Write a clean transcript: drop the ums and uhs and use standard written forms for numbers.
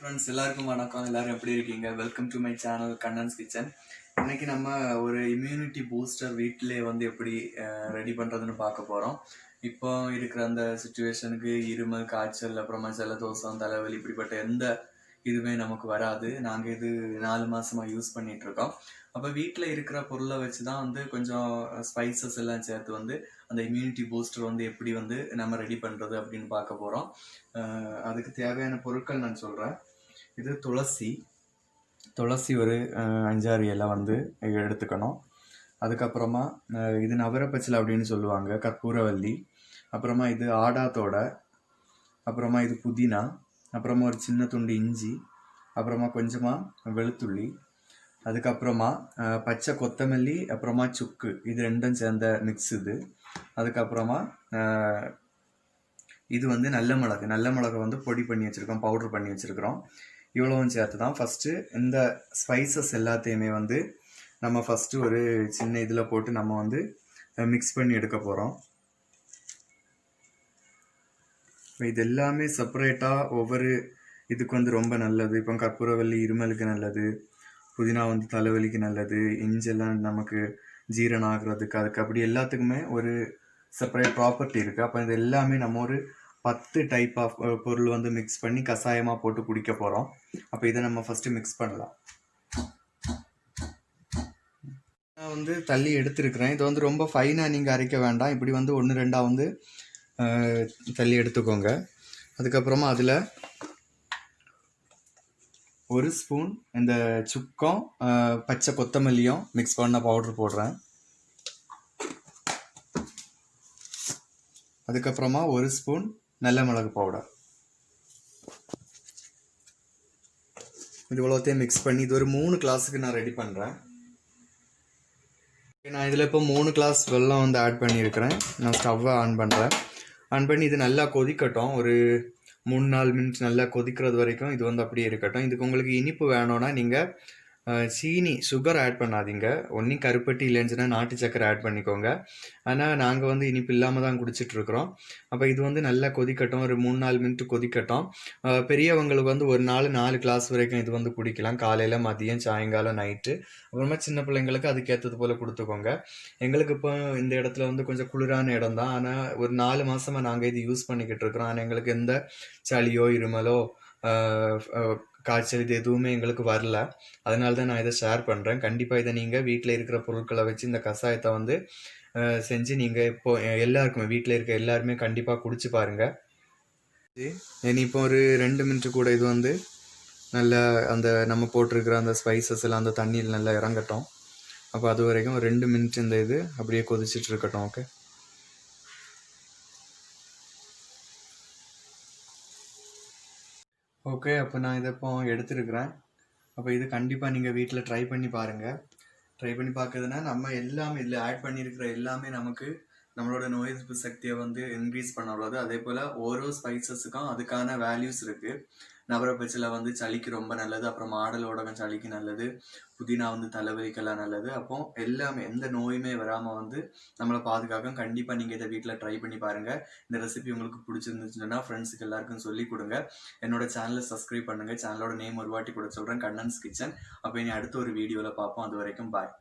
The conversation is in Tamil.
ஃப்ரெண்ட்ஸ் எல்லாருக்கும் வணக்கம். எல்லாரும் எப்படி இருக்கீங்க? வெல்கம் டு மை சேனல் கண்ணன்ஸ் கிச்சன். இன்னைக்கு நம்ம ஒரு இம்யூனிட்டி பூஸ்டர் வீட்டிலே வந்து எப்படி ரெடி பண்ணுறதுன்னு பார்க்க போகிறோம். இப்போ இருக்கிற அந்த சுச்சுவேஷனுக்கு இருமல், காய்ச்சல், அப்புறமா ஜலதோஷம், தலைவலி இப்படிப்பட்ட எந்த இதுவுமே நமக்கு வராது. நாங்கள் இது 4 மாதமாக யூஸ் பண்ணிகிட்ருக்கோம். அப்போ வீட்டில் இருக்கிற பொருளை வச்சு தான் வந்து கொஞ்சம் ஸ்பைசஸ் எல்லாம் சேர்த்து வந்து அந்த இம்யூனிட்டி பூஸ்டர் வந்து எப்படி வந்து நம்ம ரெடி பண்ணுறது அப்படின்னு பார்க்க போகிறோம். அதுக்கு தேவையான பொருட்கள் நான் சொல்கிறேன். இது துளசி ஒரு 5-6 இலை வந்து எடுத்துக்கணும். அதுக்கப்புறமா இது நவரப்பச்சிலை அப்படின்னு சொல்லுவாங்க, கற்பூரவல்லி. அப்புறமா இது ஆடாத்தோடை. அப்புறமா இது புதினா. அப்புறமா ஒரு சின்ன துண்டு இஞ்சி. அப்புறமா கொஞ்சமாக வெளுத்துள்ளி. அதுக்கப்புறமா பச்சை கொத்தமல்லி. அப்புறமா சுக்கு. இது ரெண்டும் சேர்ந்த மிக்ஸ் இது. அதுக்கப்புறமா இது வந்து நல்ல மிளகு வந்து பொடி பண்ணி வச்சுருக்கோம், பவுட்ரு பண்ணி வச்சுருக்கிறோம். இவ்வளவும் சேர்த்து தான் ஃபஸ்ட்டு இந்த ஸ்பைசஸ் எல்லாத்தையுமே வந்து நம்ம ஃபஸ்ட்டு ஒரு சின்ன இதில் போட்டு நம்ம வந்து மிக்ஸ் பண்ணி எடுக்க போகிறோம். இது எல்லாமே செப்பரேட்டாக ஒவ்வொரு இதுக்கு வந்து ரொம்ப நல்லது. இப்போ கற்பூரவல்லி இருமலுக்கு நல்லது, புதினா வந்து தலைவலிக்கு நல்லது, இஞ்செல்லாம் நமக்கு ஜீரணம் ஆகுறதுக்கு, அதுக்கு அப்படி எல்லாத்துக்குமே ஒரு செப்பரேட் ப்ராப்பர்ட்டி இருக்குது. அப்போ இது எல்லாமே நம்ம ஒரு 10 டைப் ஆஃப் பொருள் வந்து மிக்ஸ் பண்ணி கஷாயமாக போட்டு குடிக்க போகிறோம். அப்போ இதை நம்ம ஃபஸ்ட்டு மிக்ஸ் பண்ணலாம். நான் வந்து தள்ளி எடுத்துருக்கிறேன். இது வந்து ரொம்ப ஃபைனாக நீங்கள் அரைக்க வேண்டாம். இப்படி வந்து 1-2 வந்து தள்ளி எடுத்துக்கோங்க. அதுக்கப்புறமா அதில் 1 ஸ்பூன் இந்த சுக்கம், பச்சை கொத்தமல்லியும் மிக்ஸ் பண்ண பவுட்ரு போடுறேன். அதுக்கப்புறமா 1 ஸ்பூன் நல்ல மிளகு பவுடர். இது இவ்வளோத்தையும் மிக்ஸ் பண்ணி இது ஒரு 3 கிளாஸுக்கு நான் ரெடி பண்ணுறேன். நான் இதில் இப்போ 3 கிளாஸ் வெல்லம் வந்து ஆட் பண்ணியிருக்கிறேன். நான் ஸ்டவ்வை ஆன் பண்ணுறேன். ஆன் பண்ணி இது நல்லா கொதிக்கட்டும். ஒரு 3-4 மினிட்ஸ் நல்லா கொதிக்கிறது வரைக்கும் இது வந்து அப்படியே இருக்கட்டும். இதுக்கு உங்களுக்கு இனிப்பு வேணும்னா நீங்கள் சீனி, சுகர் ஆட் பண்ணாதீங்க. ஒன்றி கருப்பட்டி இல்லைன்னு நாட்டு சக்கரை ஆட் பண்ணிக்கோங்க. ஆனால் நாங்கள் வந்து இனிப்பு இல்லாமல் தான் குடிச்சிட்ருக்குறோம். அப்போ இது வந்து நல்லா கொதிக்கட்டும். ஒரு 3-4 மினிட் கொதிக்கட்டும். பெரியவங்களுக்கு வந்து ஒரு நாள் 4 கிளாஸ் வரைக்கும் இது வந்து குடிக்கலாம். காலையில், மதியம், சாயங்காலம், நைட்டு. அப்புறமா சின்ன பிள்ளைங்களுக்கு அதுக்கேற்றது போல் கொடுத்துக்கோங்க. எங்களுக்கு இப்போ இந்த இடத்துல வந்து கொஞ்சம் குளிரான இடம் தான். ஆனால் ஒரு 4 மாதமாக நாங்கள் இது யூஸ் பண்ணிக்கிட்டு இருக்கிறோம். ஆனால் எங்களுக்கு எந்த சளியோ இருமலோ காய்ச்சல் இது எதுவுமே எங்களுக்கு வரல. அதனால தான் நான் இதை ஷேர் பண்ணுறேன். கண்டிப்பாக இதை நீங்கள் வீட்டில் இருக்கிற பொருட்களை வச்சு இந்த கஷாயத்தை வந்து செஞ்சு நீங்கள் இப்போ எல்லாருக்குமே வீட்டில் இருக்க எல்லாருமே கண்டிப்பாக குடிச்சு பாருங்கள். இனி இப்போ ஒரு 2 மினிட்டு கூட இது வந்து நல்லா அந்த நம்ம போட்டிருக்கிற அந்த ஸ்பைசஸ் எல்லாம் அந்த தண்ணியில் நல்லா இறங்கட்டும். அப்போ அது வரைக்கும் 2 மினிட் இந்த இது அப்படியே கொதிச்சுட்டு இருக்கட்டும். Okay, okay. அப்போ நான் இதை இப்போ எடுத்துருக்கிறேன். அப்போ இது கண்டிப்பாக நீங்கள் வீட்டில் ட்ரை பண்ணி பாருங்கள். ட்ரை பண்ணி பார்க்குறதுனா நம்ம எல்லாமே இதில் ஆட் பண்ணியிருக்கிற எல்லாமே நமக்கு நம்மளோட நோய் எதிர்ப்பு சக்தியை வந்து இன்க்ரீஸ் பண்ண உள்ளது. அதே போல் ஓரோ ஸ்பைசஸுக்கும் அதுக்கான வேல்யூஸ் இருக்குது. நவரப்பச்சிலை வந்து சளிக்கு ரொம்ப நல்லது. அப்புறம் மாடலோடகம் சளிக்கு நல்லது. புதினா வந்து தலைவலிக்கெல்லாம் நல்லது. அப்போ எல்லாமே எந்த நோயுமே வராமல் வந்து நம்மளை பாதுகாக்கும். கண்டிப்பாக நீங்கள் இதை வீட்டில் ட்ரை பண்ணி பாருங்கள். இந்த ரெசிபி உங்களுக்கு பிடிச்சிருந்துச்சுன்னா ஃப்ரெண்ட்ஸுக்கு எல்லாருக்கும் சொல்லி கொடுங்க. என்னோட சேனலை சப்ஸ்கிரைப் பண்ணுங்கள். சேனலோட நேம் ஒரு வாட்டி கூட சொல்கிறேன், கண்ணன்ஸ் கிச்சன். அப்போ இனி அடுத்த ஒரு வீடியோவில் பார்ப்போம். அது வரைக்கும் பாய்.